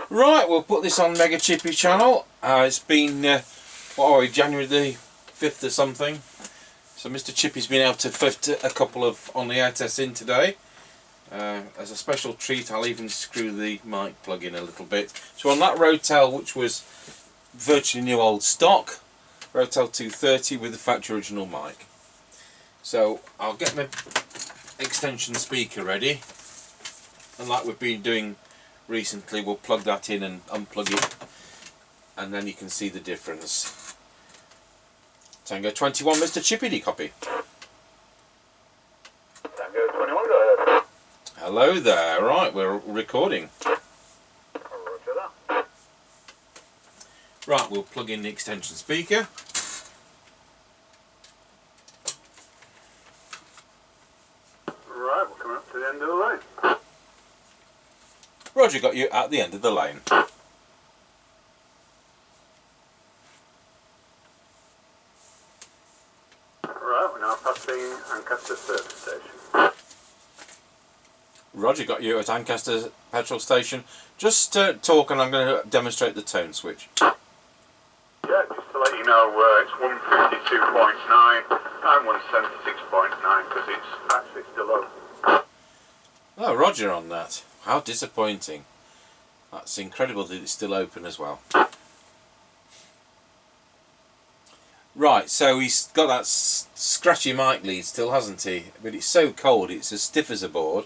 Right, we'll put this on Mega Chippie channel. It's been, what are we, January the 5th or something. So Mr. Chippie's been able to fit a couple of on the ITS in today. As a special treat, I'll even screw the mic plug in a little bit. So on that Rotel, which was virtually new old stock, Rotel 230 with the factory original mic. So I'll get my extension speaker ready, and like we've been doing recently, we'll plug that in and unplug it, and then you can see the difference. Tango 21, Mr. Chippie, copy. Tango 21, go ahead. Hello there, right, we're recording. Roger that. Right, we'll plug in the extension speaker. Right, we're coming up to the end of the lane. Roger, got you at the end of the lane. Right, we're now passing Ancaster service station. Roger, got you at Ancaster petrol station. Just talk and I'm going to demonstrate the tone switch. Yeah, just to let you know, it's 152.9 and 176.9 because it's actually still open. Oh, Roger on that. How disappointing. That's incredible that it's still open as well. Right, so he's got that scratchy mic lead still, hasn't he? But it's so cold, it's as stiff as a board.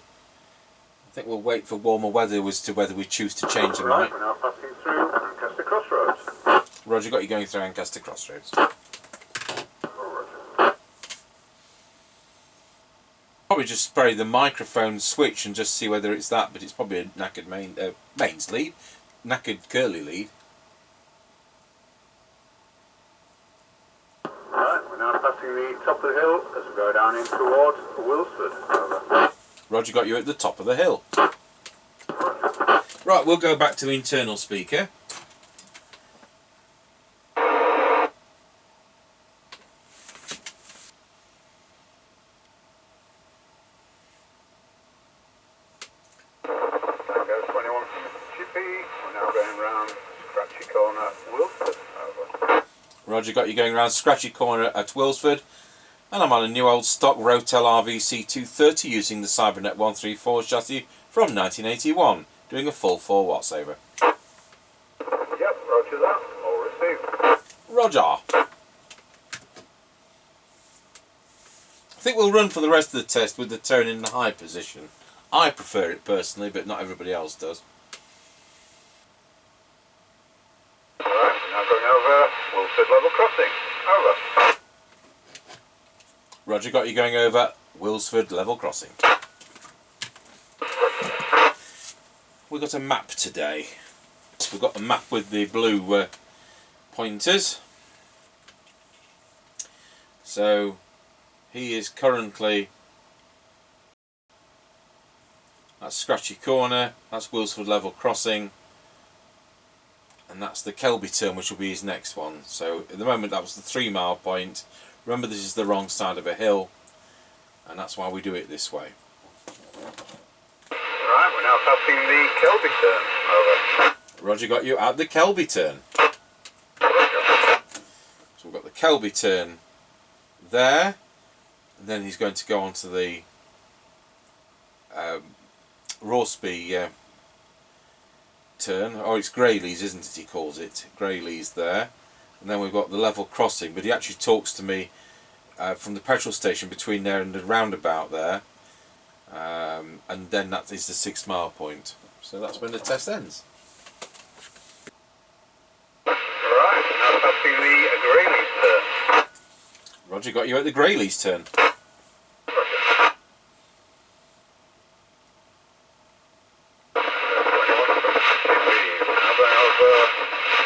I think we'll wait for warmer weather as to whether we choose to change the Right, mic. we're now passing through Ancaster Crossroads. Roger, got you going through Ancaster Crossroads. Roger. Probably just spray the microphone switch and just see whether it's that, but it's probably a knackered mains lead, knackered curly lead. Right, we're now passing the top of the hill as we go down in towards Wilsford. Over. Roger, got you at the top of the hill. Roger. Right, we'll go back to the internal speaker. Tango 21 from Chippie. We're now going round Scratchy Corner, Wilsford. Over. Roger, got you going around Scratchy Corner at Wilsford. And I'm on a new old stock Rotel RVC230 using the Cybernet 134 chassis from 1981, doing a full 4 watts over. Yep, roger that. All received. Roger. I think we'll run for the rest of the test with the tone in the high position. I prefer it personally, but not everybody else does. Alright, now going over Wilford Level Crossing. Over. Roger, got you going over Wilsford Level Crossing. We've got a map today. We've got a map with the blue pointers. So he is currently at Scratchy Corner, that's Wilsford Level Crossing, and that's the Kelby turn, which will be his next one. So at the moment that was the 3 mile point. Remember, this is the wrong side of a hill, and that's why we do it this way. Right, we're now passing the Kelby turn. Over. Roger, got you at the Kelby turn. Roger. So we've got the Kelby turn there, and then he's going to go on to the Rorsby turn. Oh, it's Greyleys, isn't it, he calls it. Greyleys there. And then we've got the level crossing, but he actually talks to me from the petrol station between there and the roundabout there, and then that is the 6 mile point. So that's when the test ends. Right, now passing the Greyleys turn. Roger, got you at the Greyleys turn. Roger. 21 from Chippie. Now going over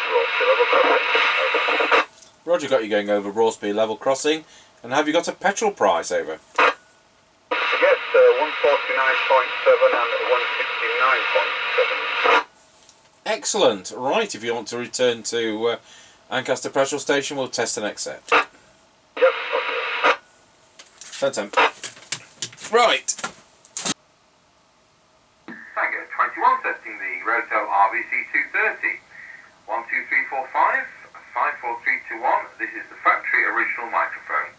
Rotel Level Crossing. Over. Roger, got you going over Rorsby Level Crossing. And have you got a petrol price over? Yes, 149.7 and 169.7. Excellent. Right, if you want to return to Ancaster petrol station, we'll test and accept. Yep, okay. 10-10. Right. Tango 21. 91, testing the Rotel RVC230. 12345 54321. This is the factory original microphone.